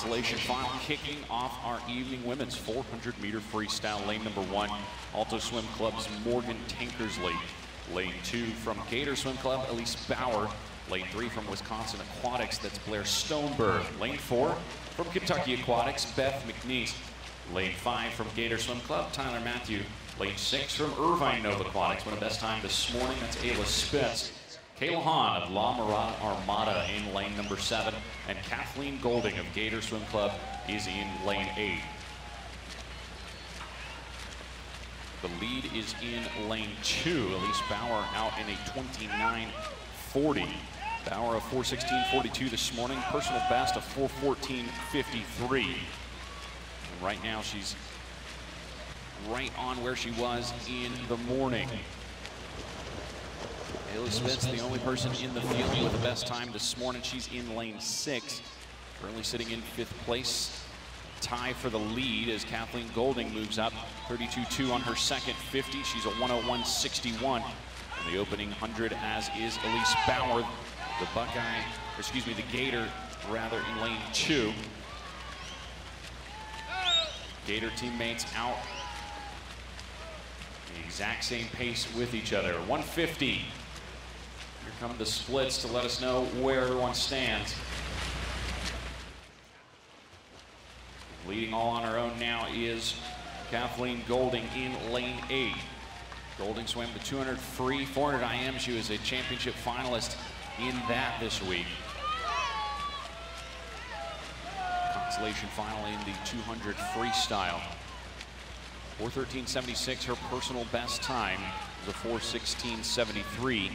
consolation final, kicking off our evening women's 400-meter freestyle. Lane number 1, Alto Swim Club's Morgan Tankersley. Lane 2 from Gator Swim Club, Elise Bauer. Lane 3 from Wisconsin Aquatics, that's Blair Stoneberg. Lane 4 from Kentucky Aquatics, Beth McNeese. Lane 5 from Gator Swim Club, Tyler Matthew. Lane 6 from Irvine Nova Aquatics, one of the best time this morning, that's Ayla Spitz. Kayla Hahn of La Mirada Armada in lane number 7, and Kathleen Golding of Gator Swim Club is in lane 8. The lead is in lane 2. Elise Bauer out in a 29:40. Bauer of 4:16:42 this morning, personal best of 4:14:53. And right now she's right on where she was in the morning. Ayla Spitz, the only person in the field with the best time this morning. She's in lane 6, currently sitting in 5th place. Tie for the lead as Kathleen Golding moves up, 32.2 on her second 50. She's a 101.61 in the opening 100, as is Elise Bauer, the Buckeye, or excuse me, the Gator, rather, in lane 2. Gator teammates out the exact same pace with each other. 150. Here come the splits to let us know where everyone stands. Leading all on her own now is Kathleen Golding in lane 8. Golding swam the 200 free, 400 IM. She was a championship finalist in that this week. Consolation final in the 200 freestyle. 4:13.76, her personal best time was a 4:16.73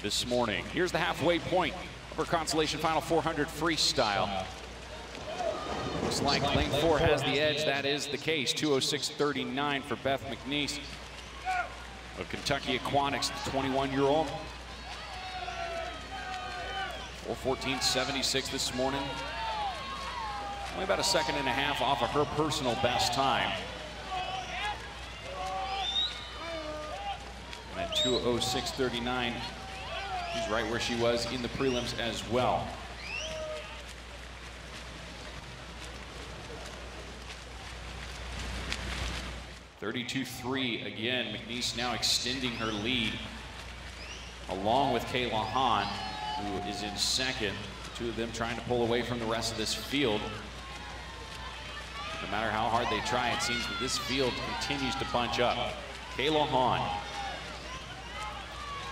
this morning. Here's the halfway point of her consolation final 400 freestyle. Looks like lane 4 has the edge. That is the case. 2:06.39 for Beth McNeese of Kentucky Aquatics, the 21-year-old. 4:14.76 this morning. Only about a second and a half off of her personal best time. And at 2:06.39, she's right where she was in the prelims as well. .32.3 again. McNeese now extending her lead, along with Kayla Hahn, who is in second. The two of them trying to pull away from the rest of this field. No matter how hard they try, it seems that this field continues to bunch up. Kayla Hahn,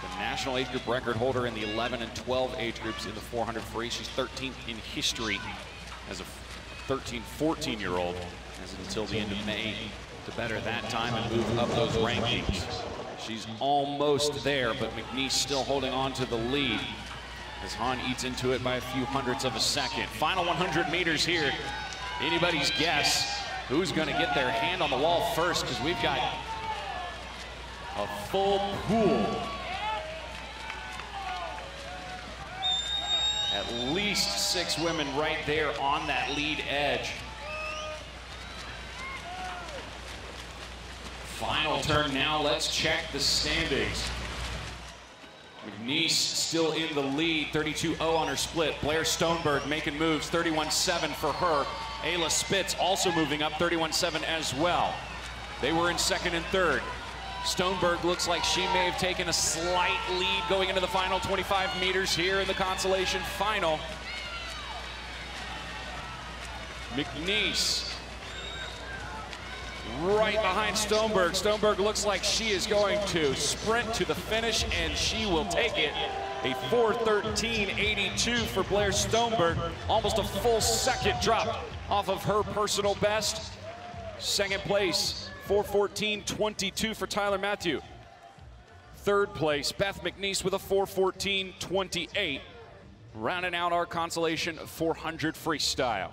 the national age group record holder in the 11 and 12 age groups in the 400 free. She's 13th in history as a 14-year-old, as until the end of May to better that time and move up those rankings. She's almost there, but McNeese still holding on to the lead as Hahn eats into it by a few hundredths of a second. Final 100 meters here. Anybody's guess who's going to get their hand on the wall first, because we've got a full pool. At least 6 women right there on that lead edge. Final turn now, let's check the standings. McNeese still in the lead, 32.0 on her split. Blair Stoneberg making moves, 31.7 for her. Ayla Spitz also moving up, 31.7 as well. They were in second and third. Stoneberg looks like she may have taken a slight lead going into the final 25 meters here in the consolation final. McNeese right behind Stoneberg. Stoneberg looks like she is going to sprint to the finish, and she will take it. A 4:13.82 for Blair Stoneberg. Almost a full second drop off of her personal best. Second place, 4:14.22 for Tyler Matthew. Third place, Beth McNeese with a 4:14.28. Rounding out our consolation 400 freestyle.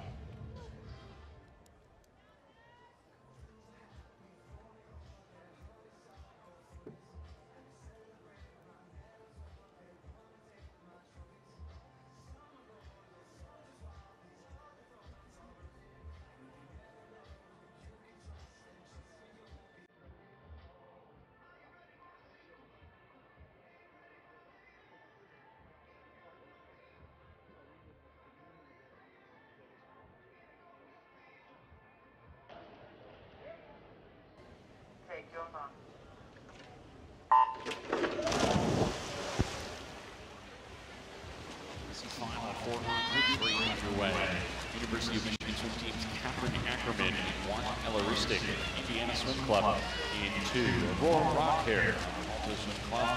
Ackerman in 1, Ella Ristic, Indiana Swim Club in 2, Aurora Rockhair, Alto Swim Club,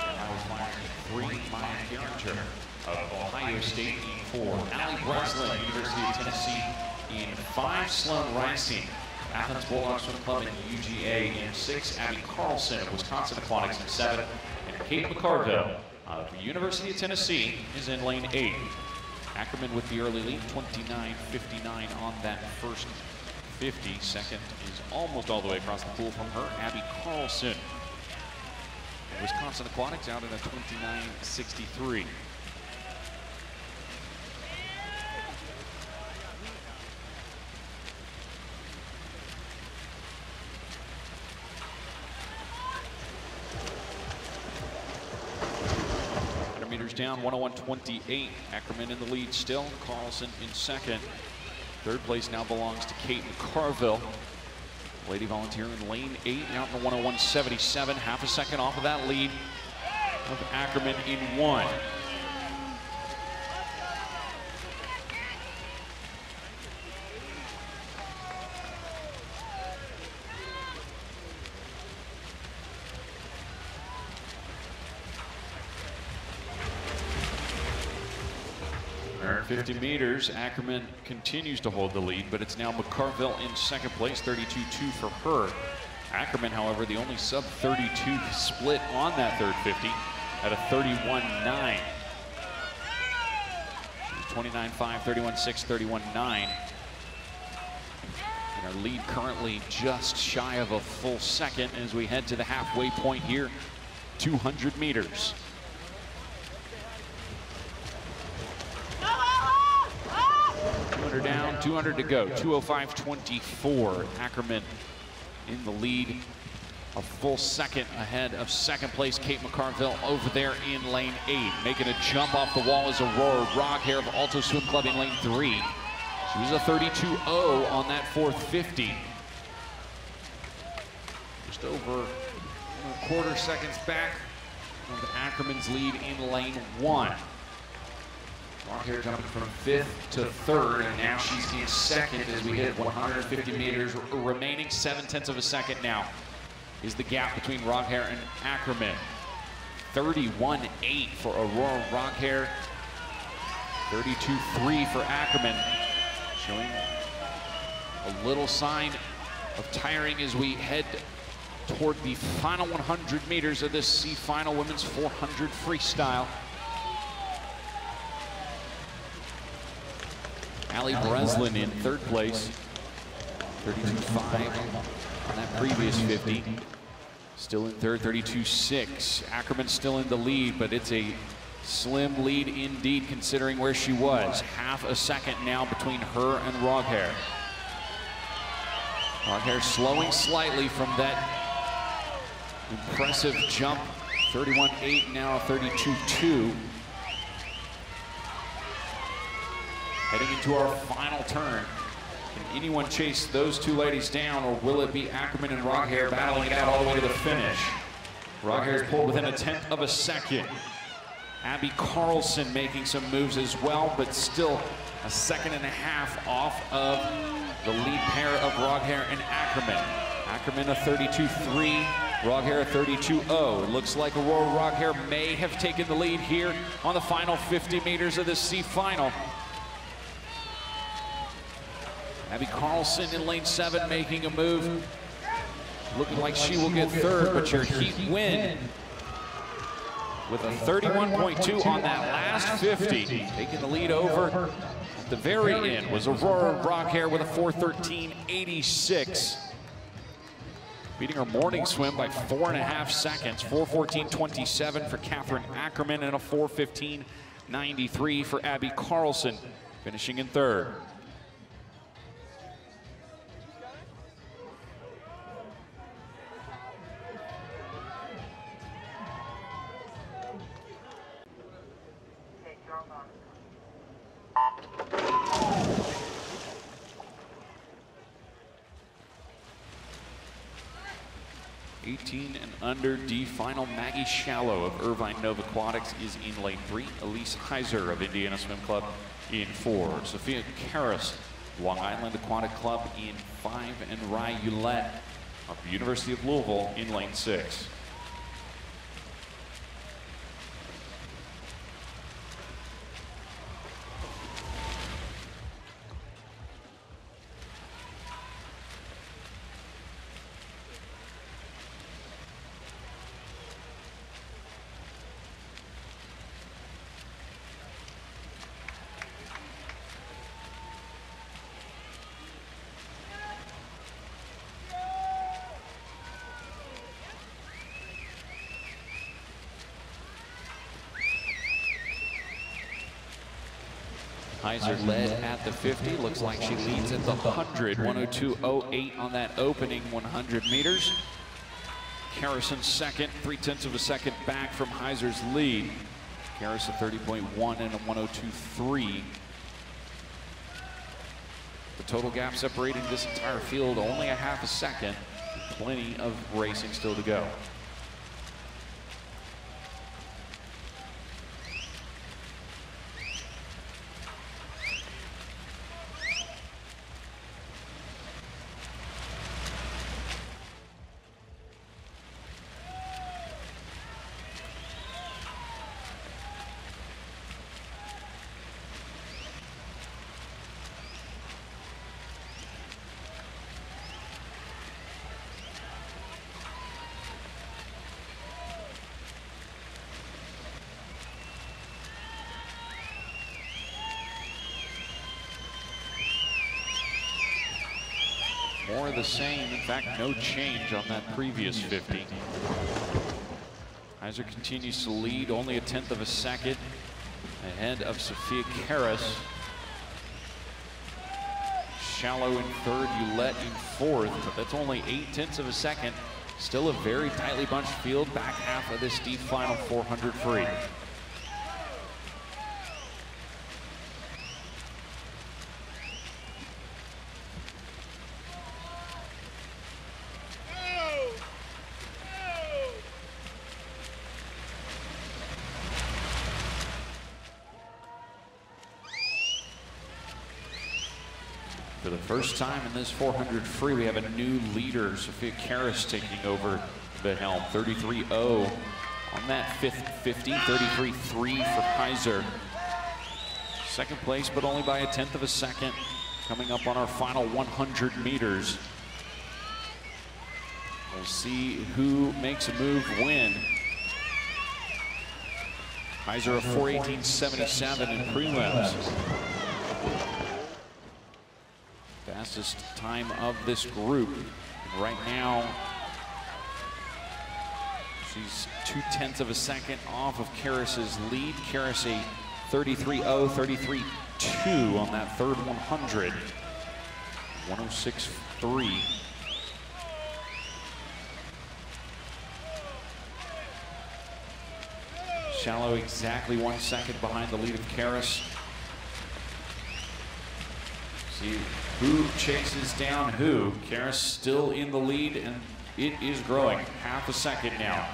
and Iowa Flyers in 3, Maya Geringer of Ohio State in 4, Allie Breslin, University of Tennessee in 5, Sloan Ricing, Athens Bulldog Swim Club in UGA in 6, Abby Carlson of Wisconsin Aquatics in 7, and Kate McCarville of the University of Tennessee is in lane 8. Ackerman with the early lead, 29.59 on that first 50. Second is almost all the way across the pool from her, Abby Carlson. Wisconsin Aquatics out at a 29.63. Meters down, 101.28. Ackerman in the lead still. Carlson in second. Third place now belongs to Kate McCarville. Lady Volunteer in lane 8, out in the 101.77. Half a second off of that lead of Ackerman in 1. At 50 meters, Ackerman continues to hold the lead, but it's now McCarville in second place, 32.2 for her. Ackerman, however, the only sub-32 split on that third 50 at a 31.9. 29.5, 31.6, 31.9. And our lead currently just shy of a full second as we head to the halfway point here, 200 meters. 200 down, 200 to go, 205.24. Ackerman in the lead, a full second ahead of second place Kate McCarville over there in lane 8. Making a jump off the wall is Aurora Rockhair of Alto Swim Club in lane 3. She was a 32.0 on that fourth 50. Just over a quarter seconds back of Ackerman's lead in lane 1. Rockhair jumping from 5th to 3rd, and now she's in second as we hit 150 meters remaining. 7/10 of a second now is the gap between Rockhair and Ackerman. 31.8 for Aurora Rockhair, 32.3 for Ackerman, showing a little sign of tiring as we head toward the final 100 meters of this C Final Women's 400 Freestyle. Allie Breslin in third place, 32.5 on that previous 50. Still in third, 32.6. Ackerman still in the lead, but it's a slim lead indeed considering where she was. Half a second now between her and Rockhair. Rockhair slowing slightly from that impressive jump, 31.8 now, 32.2. Heading into our final turn. Can anyone chase those two ladies down, or will it be Ackerman and Rockhair battling it out all the way to the finish? Rockhair's pulled within 1/10 of a second. Abby Carlson making some moves as well, but still a second and a half off of the lead pair of Rockhair and Ackerman. Ackerman a 32.3, Rockhair a 32.0. It looks like Aurora Rockhair may have taken the lead here on the final 50 meters of this C Final. Abby Carlson in lane 7 making a move. Looking like she will get third, but your heat win with a 31.2 on that last 50. Taking the lead over at the very end was Aurora Rockhair with a 4:13.86. Beating her morning swim by 4.5 seconds. 4:14.27 for Catherine Ackerman and a 4:15.93 for Abby Carlson, finishing in third. And under D final, Maggie Shallow of Irvine Nova Aquatics is in lane 3. Elise Heiser of Indiana Swim Club in 4. Sophia Karras Long Island Aquatic Club in 5, and Rye Ulett of the University of Louisville in lane 6. Heiser led at the 50. Looks like she leads at the 100. 102.08 on that opening 100 meters. Harrison second, 0.3 of a second back from Heiser's lead. Harrison 30.1 and a 102.3. The total gap separating this entire field only a half a second. Plenty of racing still to go. More of the same, in fact, no change on that previous 50. Heiser continues to lead, only a 1/10 of a second ahead of Sophia Karras. Shallow in third, Ulett in fourth, but that's only 0.8 of a second. Still a very tightly bunched field, back half of this deep final 400 free. For the first time in this 400 free, we have a new leader, Sophia Karras, taking over the helm. 33.0 on that fifth 50, 33.3 for Heiser. Second place, but only by a 1/10 of a second. Coming up on our final 100 meters. We'll see who makes a move win. Heiser a 4:18.77 in prelims. Fastest time of this group. And right now, she's 2/10 of a second off of Karras's lead. Karras a 33.0, 33.2 on that third 100. 106.3. Shallow exactly 1 second behind the lead of Karras. See who chases down who. Karras still in the lead, and it is growing. Half a second now.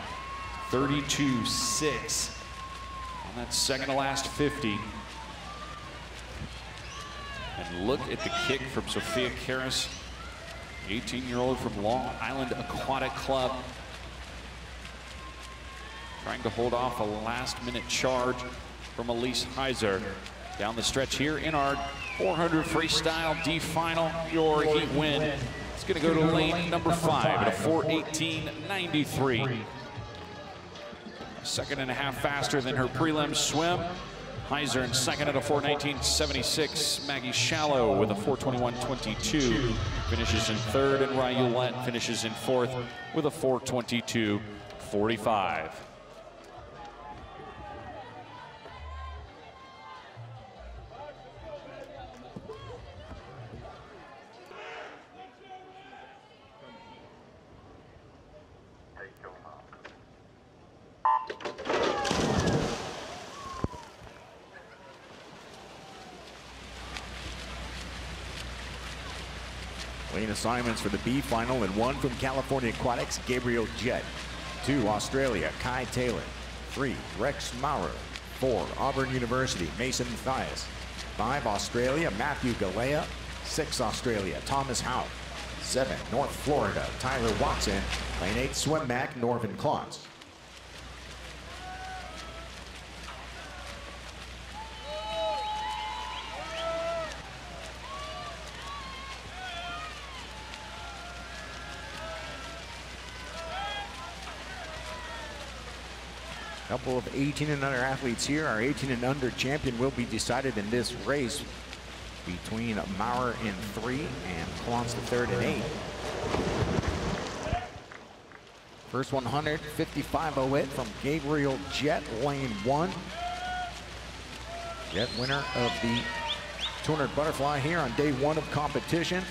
32.6 on that second to last 50. And look at the kick from Sophia Karras, 18-year-old from Long Island Aquatic Club. Trying to hold off a last-minute charge from Elise Heiser. Down the stretch here in our 400 freestyle D final, your heat win. It's going to go to lane number 5 at a 4:18.93. A second and a half faster than her prelim swim. Heiser in second at a 4:19.76. Maggie Shallow with a 4:21.22 finishes in third, and Rye Ulett finishes in fourth with a 4:22.45. Lane assignments for the B final, and 1 from California Aquatics, Gabriel Jett. 2, Australia, Kai Taylor. 3, Rex Maurer. 4, Auburn University, Mason Mathias. 5, Australia, Matthew Galea. 6 Australia, Thomas Howe. 7 North Florida, Tyler Watson. Lane 8 swim back, Norvin Klotz. Couple of 18 and under athletes here. Our 18 and under champion will be decided in this race between Maurer in 3 and Klotz the third in 8. First 100, 55.08 from Gabriel Jett, lane 1. Jett winner of the 200 butterfly here on day 1 of competition.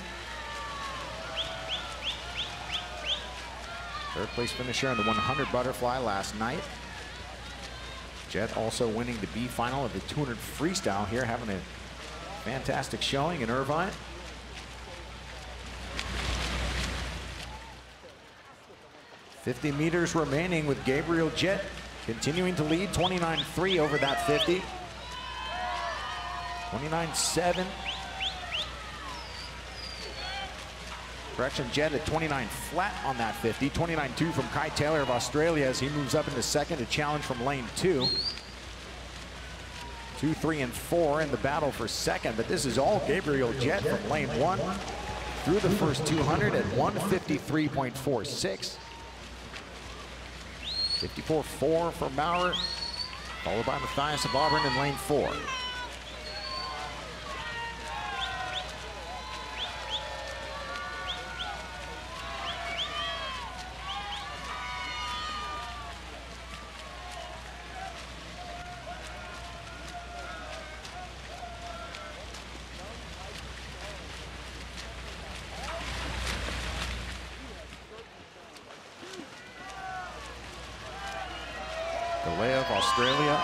Third place finisher on the 100 butterfly last night. Jett also winning the B final of the 200 freestyle here, having a fantastic showing in Irvine. .50 meters remaining with Gabriel Jett continuing to lead, 29.3 over that 50. 29.7. Correction, Jett at 29 flat on that 50. 29.2 from Kai Taylor of Australia as he moves up into second, a challenge from lane 2. 2, 3, and 4 in the battle for second, but this is all Gabriel Jett from lane 1 through the first 200 at 153.46. 54.4 for Maurer, followed by Matthias of Auburn in lane 4. Of Australia,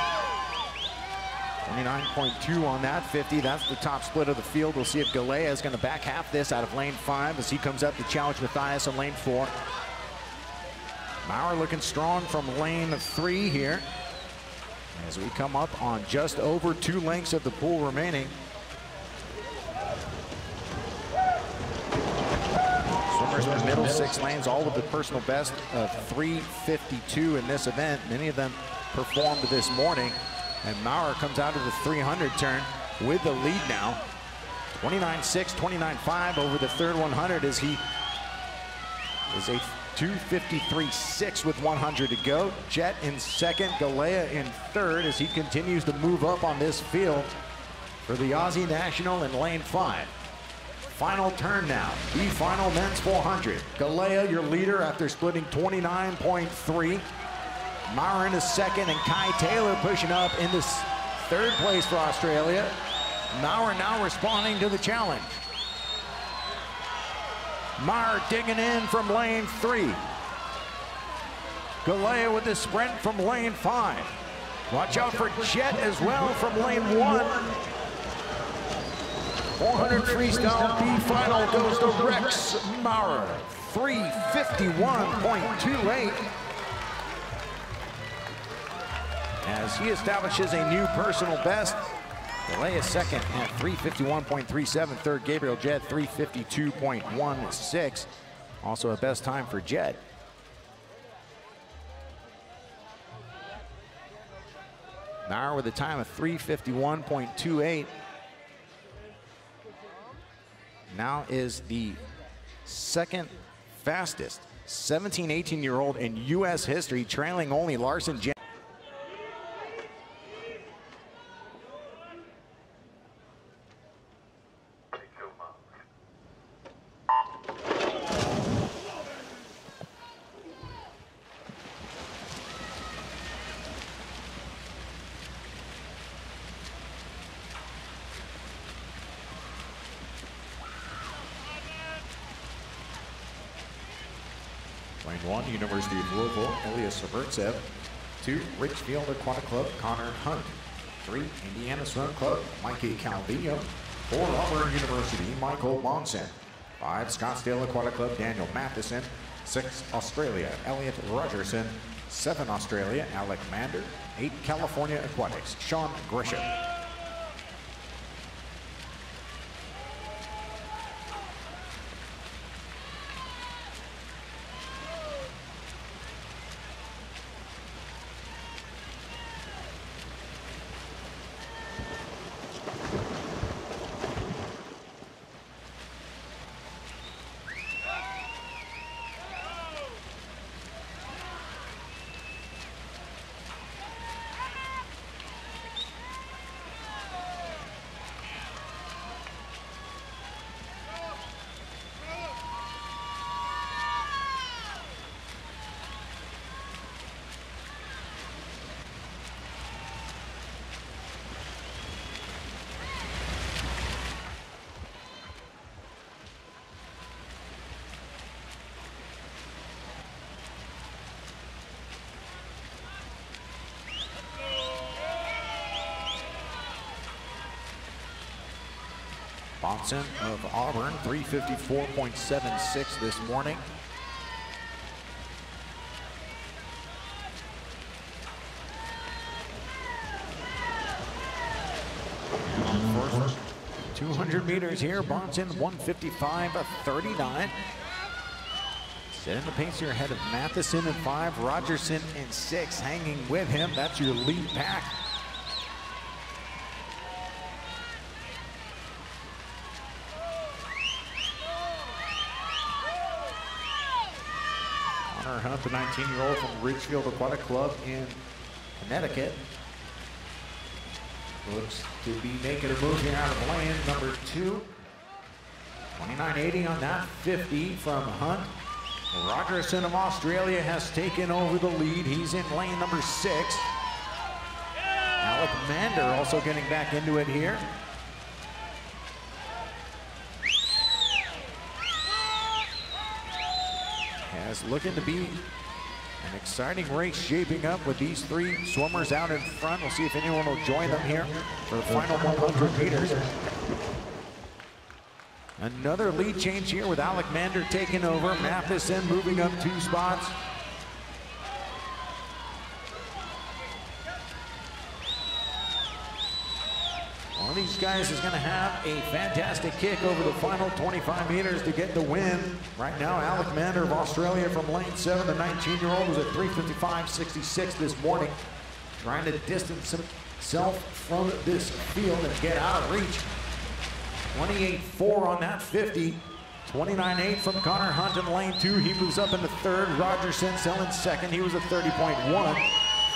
29.2 on that 50. That's the top split of the field. We'll see if Galea is going to back half this out of lane 5 as he comes up to challenge Matthias on lane 4. Maurer looking strong from lane 3 here as we come up on just over 2 lengths of the pool remaining. Swimmers in the middle 6 lanes, all with the personal best of 3:52 in this event. Many of them performed this morning, and Maurer comes out of the 300 turn with the lead now. 29.6, 29.5 over the third 100 as he is a 2:53.6 with 100 to go. Jett in second, Galea in third as he continues to move up on this field for the Aussie National in lane 5. Final turn now, the final men's 400. Galea, your leader after splitting 29.3. Maurer into second, and Kai Taylor pushing up into third place for Australia. Maurer now responding to the challenge. Maurer digging in from lane 3. Galea with the sprint from lane 5. Watch out for Jett as well from lane 1. 400 freestyle B final goes to Rex Maurer, 3:51.28. As he establishes a new personal best. Galea second at 3:51.37. Third, Gabriel Jett, 3:52.16. Also a best time for Jett. Maurer with a time of 3:51.28. Now is the second fastest 17, 18-year-old in U.S. history, trailing only Larson Jan. Lane 1, University of Louisville, Elias Saburtsev. 2, Richfield Aquatic Club, Connor Hunt. 3, Indiana Swim Club, Mikey Calvillo. 4, Auburn University, Michael Monson. 5, Scottsdale Aquatic Club, Daniel Matheson. 6, Australia, Elliot Rogerson. 7, Australia, Alec Mander. 8, California Aquatics, Sean Grisham. Bonson of Auburn, 354.76 this morning. First 200 meters here, Bonson 155.39. Setting the pace here ahead of Matheson in 5, Rogerson in 6, hanging with him. That's your lead pack. Connor Hunt, the 19-year-old from Ridgefield Aquatic Club in Connecticut, looks to be making a move here out of lane number 2. 29.80 on that 50 from Hunt. Rogerson of Australia has taken over the lead. He's in lane number 6. Alec Mander also getting back into it here. It's looking to be an exciting race shaping up with these 3 swimmers out in front. We'll see if anyone will join them here for the final 100 meters. Another lead change here with Alec Mander taking over. Matheson moving up 2 spots. One of these guys is going to have a fantastic kick over the final 25 meters to get the win. Right now, Alec Mander of Australia from lane 7, the 19-year-old, was at 355.66 this morning, trying to distance himself from this field and get out of reach. 28.4 on that 50. 29.8 from Connor Hunt in lane 2. He moves up into 3rd. Rogerson still in 2nd. He was at 30.1.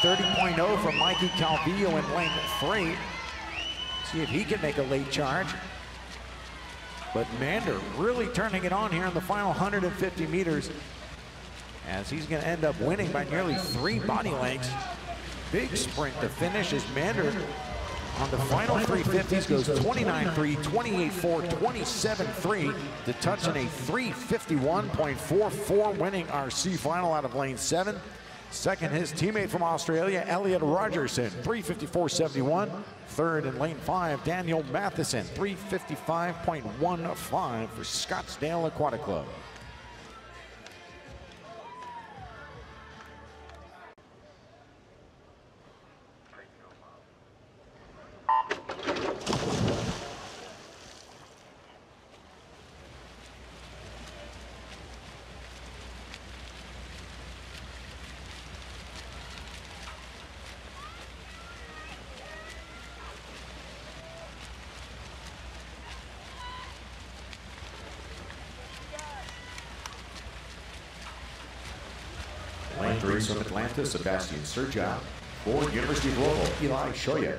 30.0 from Mikey Calvillo in lane 3. See if he can make a late charge. But Mander really turning it on here in the final 150 meters, as he's going to end up winning by nearly 3 body lengths. Big sprint to finish as Mander on the final 350s goes 29.3, 28.4, 27.3 to touch in a 351.44, winning our C final out of lane 7. Second, his teammate from Australia, Elliot Rogerson, 354.71. Third in lane 5, Daniel Matheson, 355.15 for Scottsdale Aquatic Club. Lane 3 from Atlanta, Sebastian Sergio. 4, University of Louisville, Eli Shoya.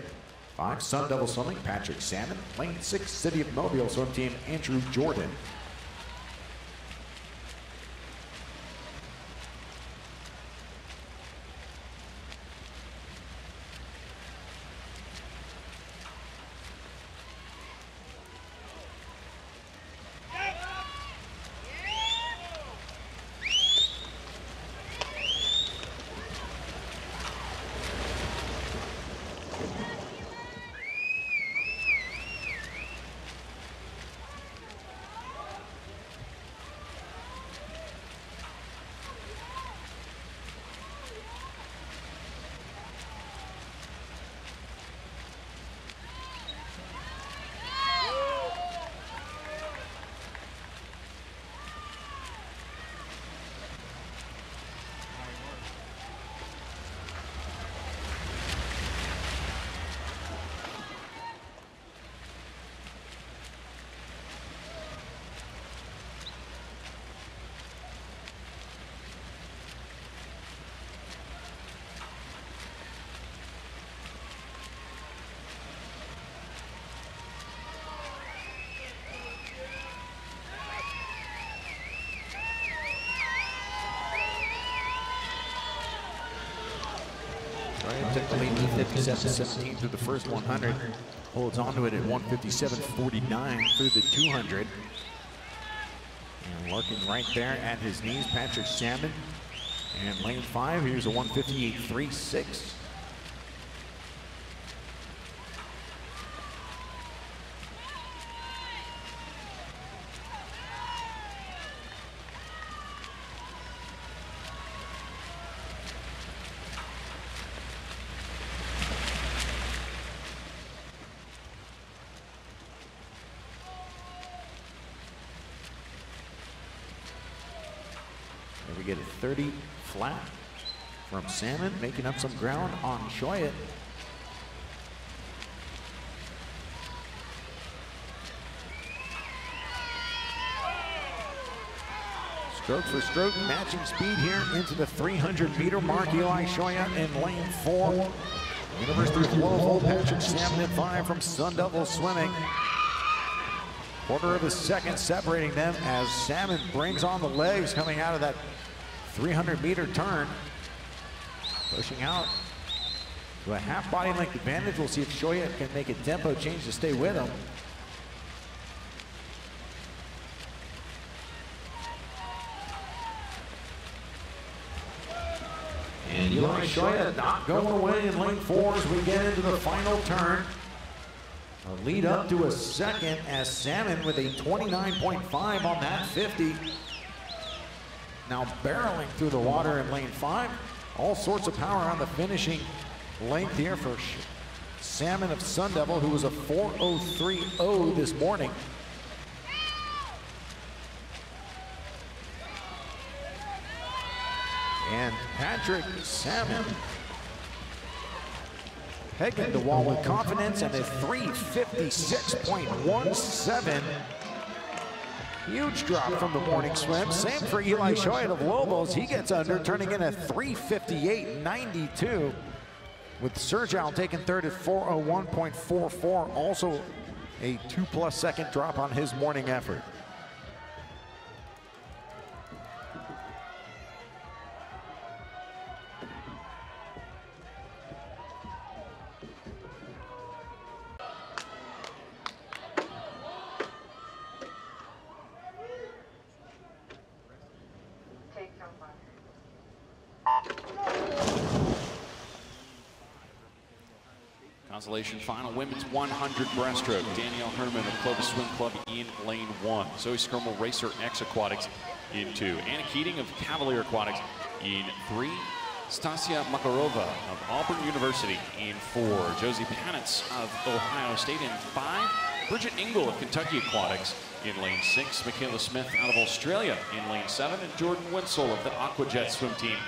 5, Sun Devil Swimming, Patrick Salmon. Lane 6, City of Mobile Swim Team, Andrew Jordan. Took the lead 57.17 through the first 100. Holds on to it at 157.49 through the 200. And lurking right there at his knees, Patrick Salmon. And lane 5, here's a 158.36. We get a 30 flat from Salmon, making up some ground on Shoyet. Stroke for stroke, matching speed here into the 300-meter mark. Eli Shoyet in lane 4. University of Louisville, Patrick Salmon at 5 from Sun Devil Swimming. Quarter of a second separating them as Salmon brings on the legs coming out of that 300-meter turn. Pushing out to a half body length advantage. We'll see if Shoyet can make a tempo change to stay with him. And Eli Shoyet not going away in lane 4 as we get into the final turn. A lead up to a second as Salmon with a 29.5 on that 50. Now barreling through the water in lane 5. All sorts of power on the finishing length here for Salmon of Sun Devil, who was a 4:03.0 this morning. And Patrick Salmon pegging the wall with confidence and a 3:56.17. Huge drop from the morning swim. Same for Eli Shoyet of Lobos. He gets under, turning in a 3:58.92. With Sergio taking third at 4:01.44. Also a 2+ second drop on his morning effort. Consolation final, women's 100 breaststroke. Danielle Herman of Clovis Swim Club in lane 1. Zoe Skirmal, Racer X Aquatics in 2. Anna Keating of Cavalier Aquatics in 3. Stasia Makarova of Auburn University in 4. Josie Panitz of Ohio State in 5. Bridget Engel of Kentucky Aquatics in lane 6. Michaela Smith out of Australia in lane 7. And Jordan Winsell of the Aquajet swim team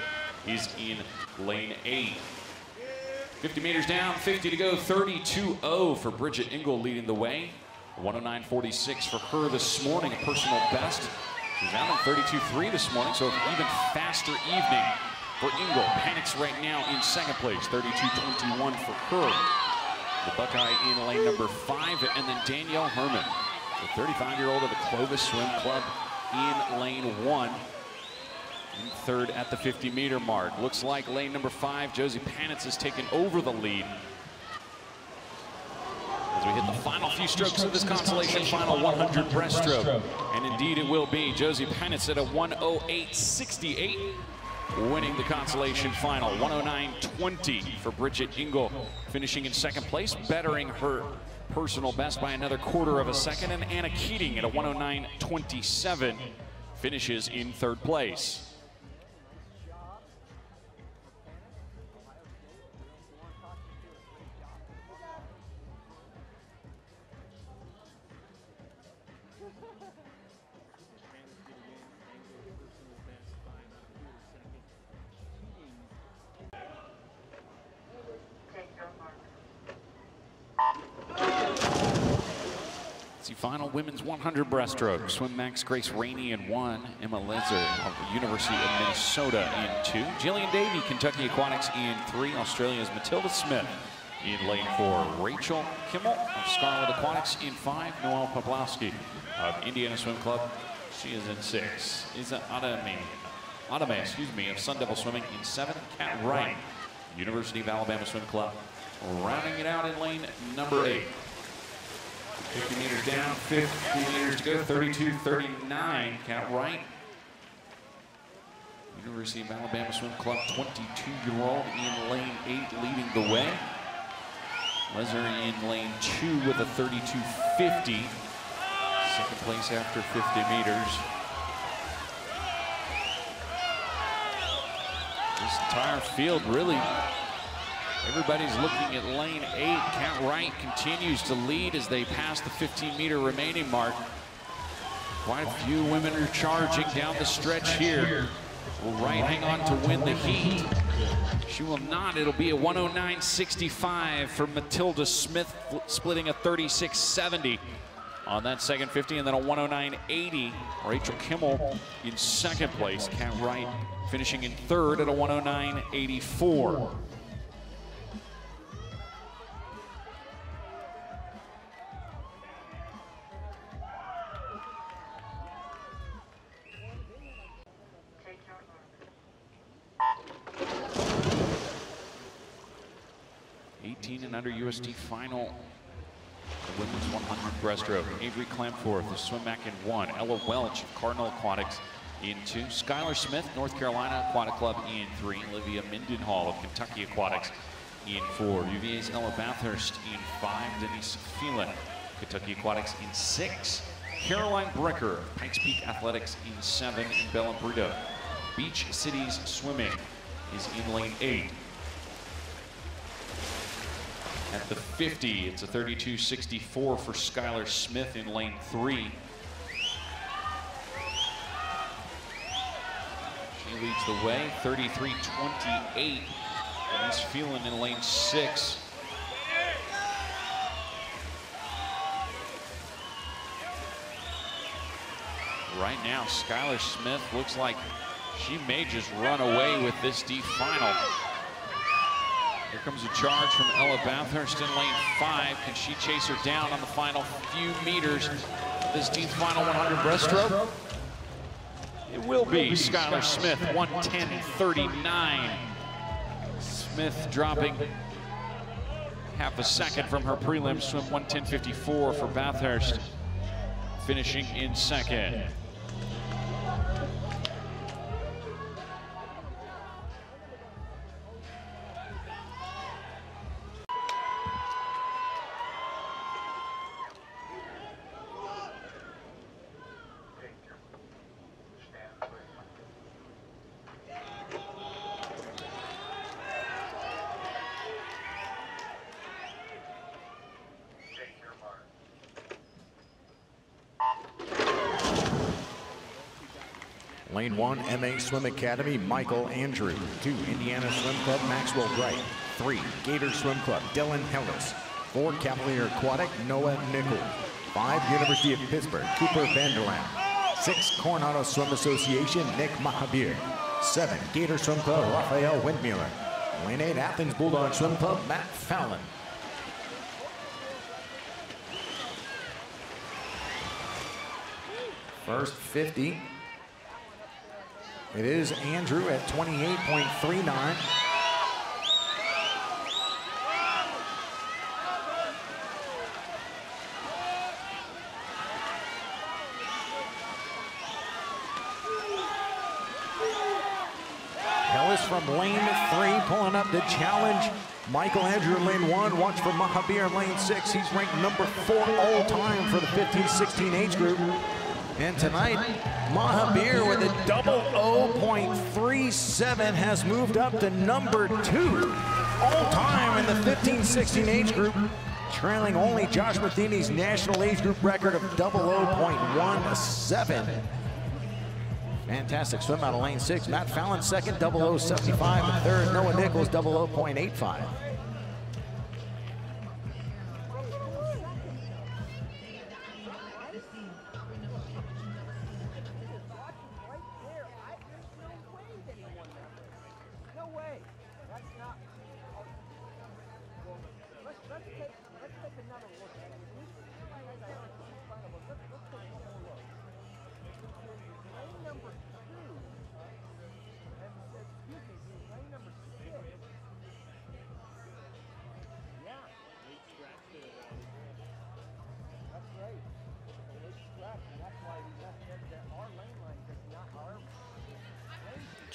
is in lane 8. 50 meters down, 50 to go, 32.0 for Bridget Engel leading the way. 109.46 for her this morning, a personal best. She's out in 32.3 this morning, so an even faster evening for Engel. Panix right now in second place, 32.21 for her. The Buckeye in lane number 5, and then Danielle Herman, the 35-year-old of the Clovis Swim Club in lane 1. In third at the 50-meter mark. Looks like lane number 5, Josie Panitz has taken over the lead. As we hit the final few strokes of this consolation final 100 breaststroke. And indeed it will be. Josie Panitz at a 1:08.68, winning the consolation final. 109.20 for Bridget Engel, finishing in second place, bettering her personal best by another quarter of a second. And Anna Keating at a 109.27 finishes in third place. Final women's 100 breaststroke. Swim Max Grace Rainey in 1. Emma Lezer of the University of Minnesota in 2. Jillian Davey, Kentucky Aquatics in 3. Australia's Matilda Smith in lane 4. Rachel Kimmel of Scarlet Aquatics in 5. Noelle Poplowski of Indiana Swim Club. She is in 6. Isa Adame, of Sun Devil Swimming in 7. Kat Wright, University of Alabama Swim Club, rounding it out in lane number 8. 50 meters down, 50 meters to go, 32.39. Kat Wright, University of Alabama Swim Club, 22-year-old in lane 8, leading the way. Lezer in lane 2 with a 32.50. Second place after 50 meters. This entire field really, everybody's looking at lane 8. Kat Wright continues to lead as they pass the 15-meter remaining mark. Quite a few women are charging down the stretch here. will right hang on to win the heat. She will not. It'll be a 109.65 for Matilda Smith, splitting a 36.70 on that second 50, and then a 109.80. Rachel Kimmel in second place. Kat Wright finishing in third at a 109.84. And under UST final, the women's 100 breaststroke. Avery Clamforth, the swim back in 1. Ella Welch of Cardinal Aquatics in 2. Skylar Smith, North Carolina Aquatic Club in 3. Olivia Mindenhall of Kentucky Aquatics in 4. UVA's Ella Bathurst in 5. Denise Phelan, Kentucky Aquatics in 6. Caroline Bricker, Pikes Peak Athletics in 7. And Bella Brito, Beach Cities Swimming, is in lane 8. At the 50, it's a 32.64 for Skylar Smith in lane 3. She leads the way, 33.28. Denise Phelan in lane 6. Right now, Skylar Smith looks like she may just run away with this D final. Here comes a charge from Ella Bathurst in lane 5. Can she chase her down on the final few meters of this D final 100 breaststroke? It will be Skylar Smith, 110.39. Smith dropping half a second from her prelim swim, 110.54 for Bathurst, finishing in second. Lane 1, MA Swim Academy, Michael Andrew. 2, Indiana Swim Club, Maxwell Wright. 3, Gator Swim Club, Dylan Hillis. 4, Cavalier Aquatic, Noah Nichols. 5, University of Pittsburgh, Cooper Vanderland. 6, Coronado Swim Association, Nick Mahabir. 7, Gator Swim Club, Raphael Windmuller. Lane 8, Athens Bulldog Swim Club, Matt Fallon. First 50. It is Andrew at 28.39. Ellis from lane 3 pulling up the challenge. Michael Andrew in lane 1. Watch for Mahabir in lane 6. He's ranked number 4 all time for the 15-16 age group. And tonight, Mahabir with a 00.37 has moved up to number 2 all-time in the 15-16 age group, trailing only Josh Matheny's national age group record of 00.17. Fantastic swim out of lane 6. Matt Fallon second, 00.75, and third, Noah Nichols, 00.85.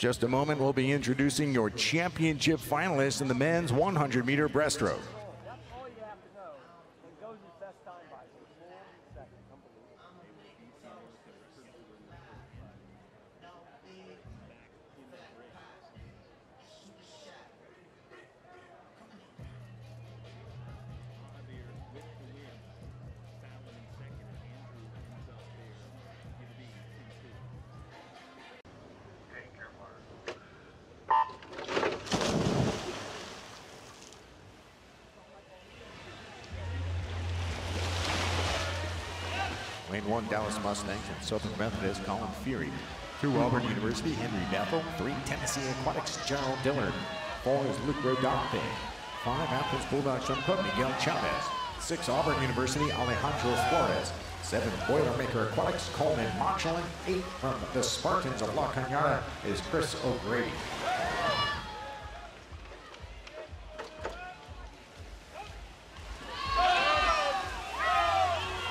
Just a moment, we'll be introducing your championship finalists in the men's 100-meter breaststroke. Lane 1, Dallas Mustangs and Southern Methodist, Colin Fury. 2, Auburn University, Henry Bethel. 3, Tennessee Aquatics, Gerald Dillard. 4 is Luke Rodarte. 5, Athens Bulldogs Swim Club, Miguel Chavez. 6, Auburn University, Alejandro Flores. 7, Boilermaker Aquatics, Coleman Monchalin. 8, from the Spartans of La Cañada is Chris O'Grady.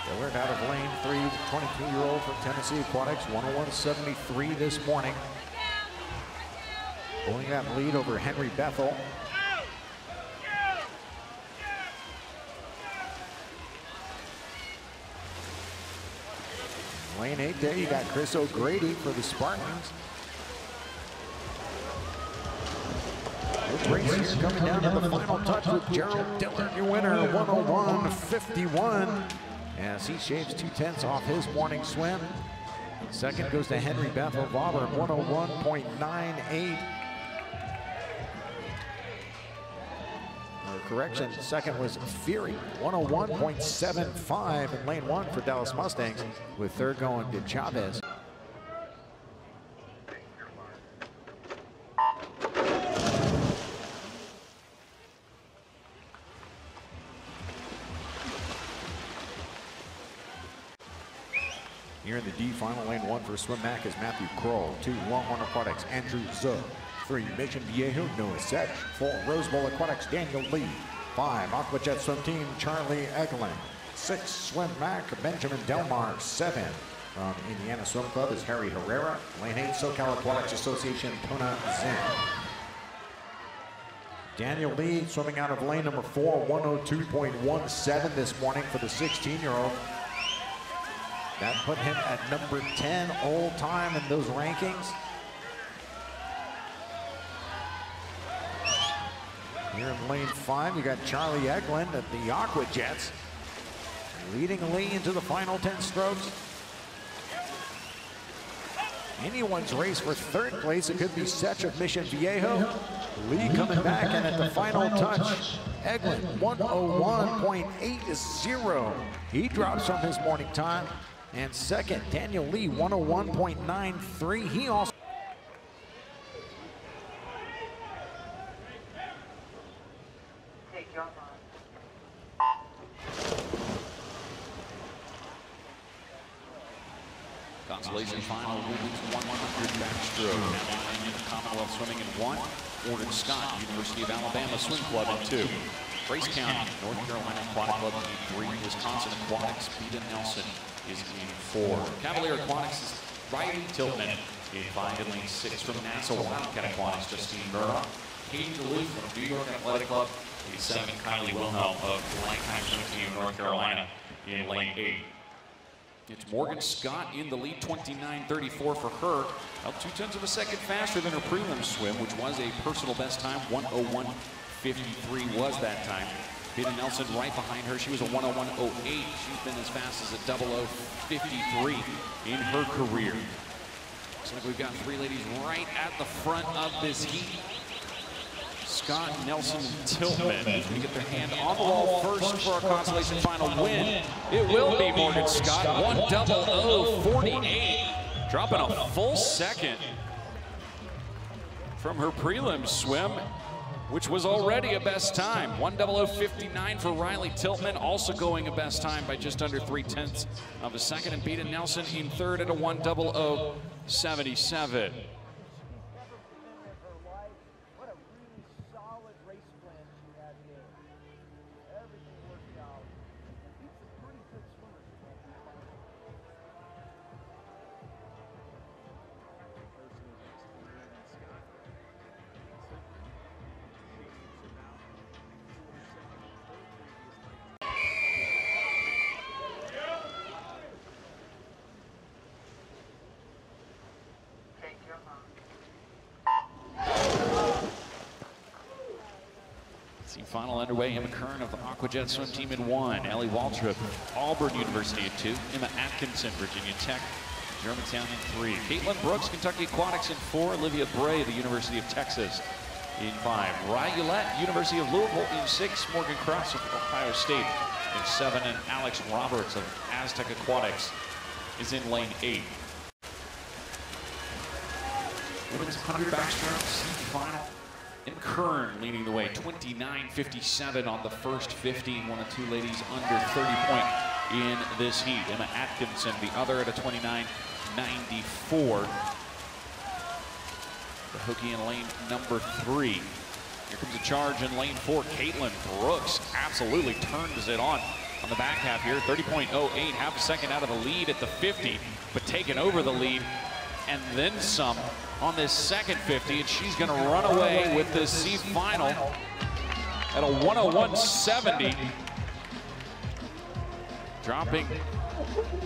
Dillard out of lane 3, the 22-year-old from Tennessee Aquatics, 101.73 this morning. Pulling that lead over Henry Bethel. Lane 8 there, you got Chris O'Grady for the Spartans. Good race here coming down to the final touch with Gerald Dillard, your winner, 101.51. As he shaves 2/10 off his morning swim. Second goes to Henry Bethel of Auburn, 101.98. Correction, second was Fury, 101.75 in lane 1 for Dallas Mustangs, with third going to Chavez. Here in the D final, lane 1 for Swim Mac is Matthew Kroll. 2, Longhorn Aquatics, Andrew Zuh. 3, Mission Viejo, Noah Setch. 4, Rose Bowl Aquatics, Daniel Lee. 5, Aquajet Swim Team, Charlie Eglin. 6, Swim Mac, Benjamin Delmar. 7, from Indiana Swim Club is Harry Herrera. Lane 8, SoCal Aquatics Association, Tona Zinn. Daniel Lee swimming out of lane number 4, 102.17 this morning for the 16-year-old. That put him at number 10 all time in those rankings. Here in lane 5, you got Charlie Eglin of the Aquajets leading Lee into the final 10 strokes. Anyone's race for third place. It could be Setch of Mission Viejo. Lee coming back, and at the final touch, Eglin 101.80. He drops from his morning time. And second, Daniel Lee, 101.93. He also consolation final, women's 100 backstroke. Now in the Commonwealth swimming in 1. Gordon Scott, University of Alabama Swim Club in 2. Grace County, North Carolina Aquatic Club in 3. Wisconsin Aquatics, Peter Nelson is in 4. Cavalier Aquatics is Riley Tiltman in 5. In lane 6 from NASA Wildcat Aquatics, Justine Murdoch. Katie DeLuke from New York Athletic Club. In 7, Kylie Wilhelm of the Lancaster Swim Team, North Carolina in lane 8. It's Morgan Scott in the lead, 29.34 for her. About 0.2 of a second faster than her prelim swim, which was a personal best time. 101.53 was that time. Peter Nelson right behind her. She was a 101.08. She's been as fast as a 00.53 in her career. Looks like we've got 3 ladies right at the front of this heat. Scott, Nelson, Tiltman. We get their hand on the wall first for our consolation final win. It will be Morgan Scott, 100.48, dropping a full second from her prelim swim, which was already a best time. 100.59 for Riley Tiltman, also going a best time by just under 0.3 of a second, and Beta Nelson in third at a 100.77. Final underway. Emma Kern of the Aquajet Swim Team in 1. Ellie Waltrip, Auburn University in 2. Emma Atkinson, Virginia Tech, Germantown in 3. Caitlin Brooks, Kentucky Aquatics in 4. Olivia Bray, the University of Texas in 5. Ryulette, University of Louisville in 6. Morgan Cross of Ohio State in 7. And Alex Roberts of Aztec Aquatics is in lane 8. Women's 100 backstrokes final. In Kern leading the way, 29.57 on the first 50. One of two ladies under 30 point in this heat. Emma Atkinson, the other at a 29.94. The hooky in lane number 3. Here comes a charge in lane 4. Caitlin Brooks absolutely turns it on the back half here. 30.08, half a second out of the lead at the 50, but taking over the lead and then some on this second 50, and she's going to run away with this C final at a 101.70, dropping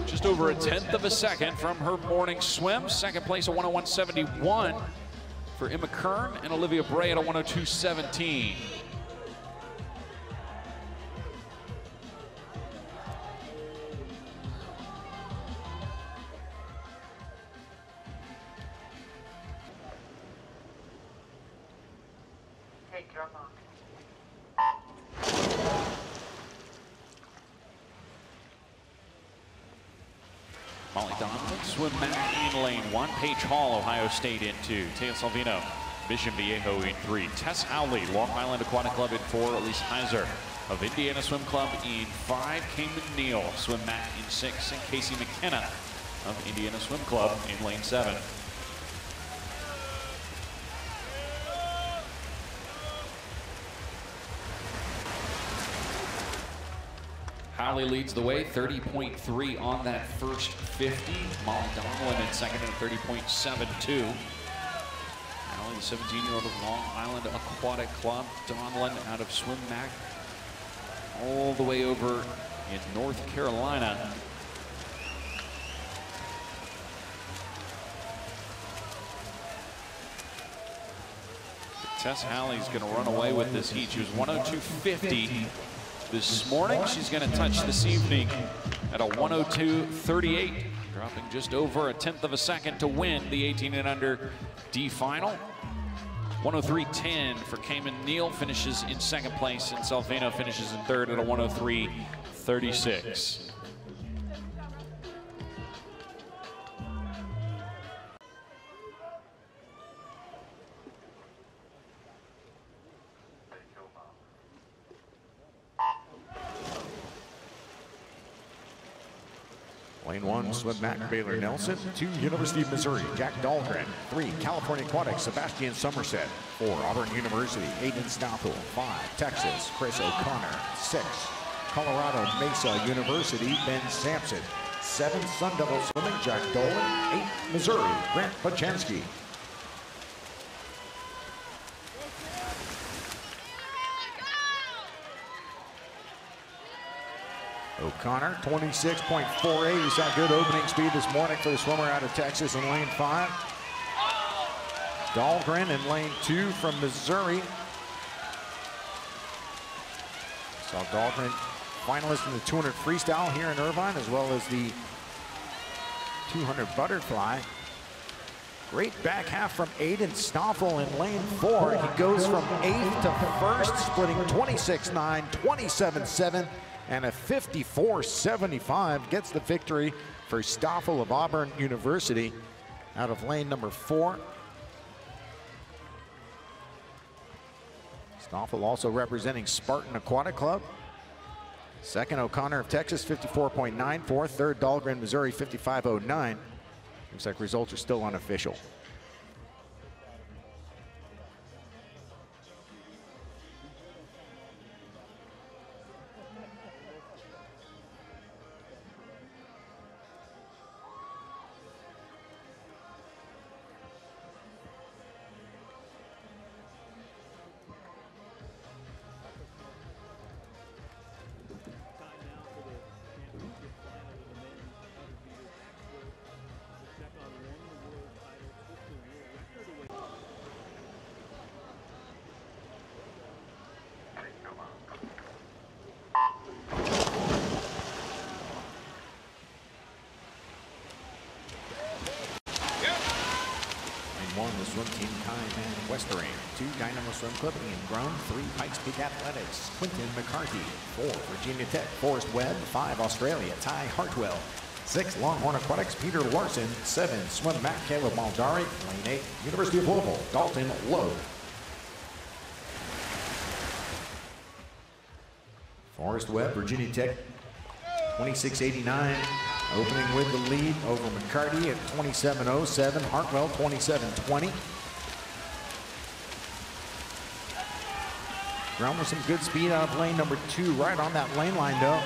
just over a 1/10 of a second from her morning swim. Second place, a 101.71 for Emma Kern, and Olivia Bray at a 102.17. Molly Donovan, swim back in lane 1. Paige Hall, Ohio State in 2. Taya Salvino, Mission Viejo in 3. Tess Howley, Long Island Aquatic Club in 4. Elise Heiser of Indiana Swim Club in 5. Cayman Neal, swim back in 6. And Casey McKenna of Indiana Swim Club in lane 7. Howley leads the way, 30.3 on that first 50. Molly Donlin in second at 30.72. Howley, the 17-year-old of Long Island Aquatic Club. Donlin out of swim back all the way over in North Carolina. Tess Howley's going to run away with this heat. She was 102.50. This morning, she's going to touch this evening at a 102.38, dropping just over a 1/10 of a second to win the 18 and under D final. 103.10 for Cayman Neal, finishes in second place, and Salvino finishes in third at a 103.36. Lane 1, swim back, Baylor Nelson. 2, University of Missouri, Jack Dahlgren. 3, California Aquatics, Sebastian Somerset. 4, Auburn University, Aiden Stoffel. 5, Texas, Chris O'Connor. 6, Colorado Mesa University, Ben Sampson. 7, Sun Devil Swimming, Jack Dolan. 8, Missouri, Grant Pachansky. O'Connor, 26.48. He's got good opening speed this morning for the swimmer out of Texas in lane 5. Dahlgren in lane 2 from Missouri. So Dahlgren, finalist in the 200 freestyle here in Irvine, as well as the 200 butterfly. Great back half from Aiden Stoffel in lane 4. He goes from 8th to 1st, splitting 26.9, 27.7. and a 54.75, gets the victory for Stoffel of Auburn University out of lane number 4. Stoffel also representing Spartan Aquatic Club. Second, O'Connor of Texas, 54.94. Third, Dahlgren, Missouri, 55.09. Looks like results are still unofficial. The swim team, Kaiman Westering. 2, Dynamo Swim Club, Ian Grown. 3, Pikes Peak Athletics, Quentin McCarthy. 4, Virginia Tech, Forrest Webb. 5, Australia, Ty Hartwell. 6, Longhorn Aquatics, Peter Larson. 7, Swim Mac, Caleb Maldari. Lane 8, University of Louisville, Dalton Lowe. Forrest Webb, Virginia Tech, 26.89. Opening with the lead over McCarty at 27.07. Hartwell, 27.20. Ground with some good speed out of lane number 2, right on that lane line though.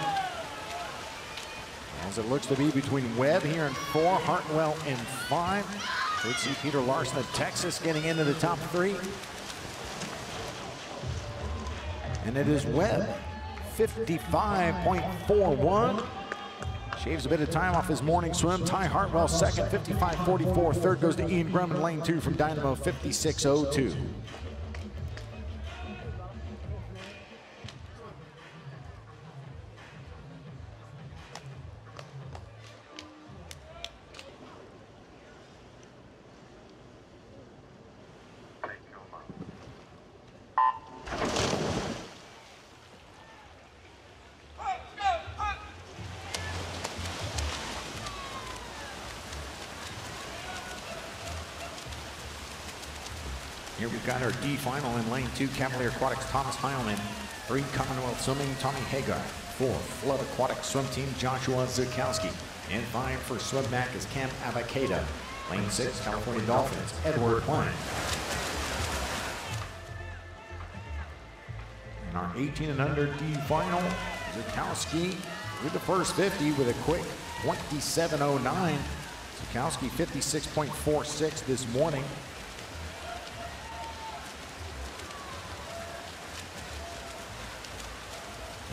As it looks to be between Webb here in 4, Hartwell in 5. Could see Peter Larson of Texas getting into the top 3. And it is Webb, 55.41. Shaves a bit of time off his morning swim. Ty Hartwell second, 55.44. Third goes to Ian Grumman, lane 2 from Dynamo, 56.02. Here we've got our D final in lane 2, Cavalier Aquatics, Thomas Heilman. 3, Commonwealth Swimming, Tommy Hagar. 4, Flood Aquatic Swim Team, Joshua Zukowski. And 5 for Swim Mac is Cam Abakeda. Lane 6, California Dolphins, Edward Klein. In our 18 and under D final, Zukowski with the first 50 with a quick 27.09. Zukowski 56.46 this morning.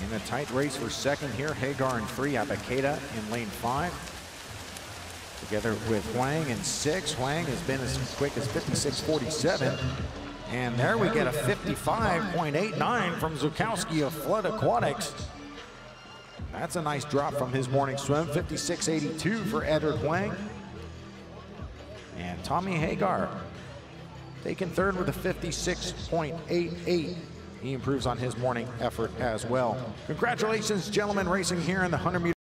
In a tight race for second here, Hagar in 3, Abakeda in lane 5. Together with Huang in 6. Huang has been as quick as 56.47. And there we get a 55.89 from Zukowski of Flood Aquatics. That's a nice drop from his morning swim. 56.82 for Edward Huang. And Tommy Hagar taking third with a 56.88. He improves on his morning effort as well. Congratulations, gentlemen, racing here in the 100-meter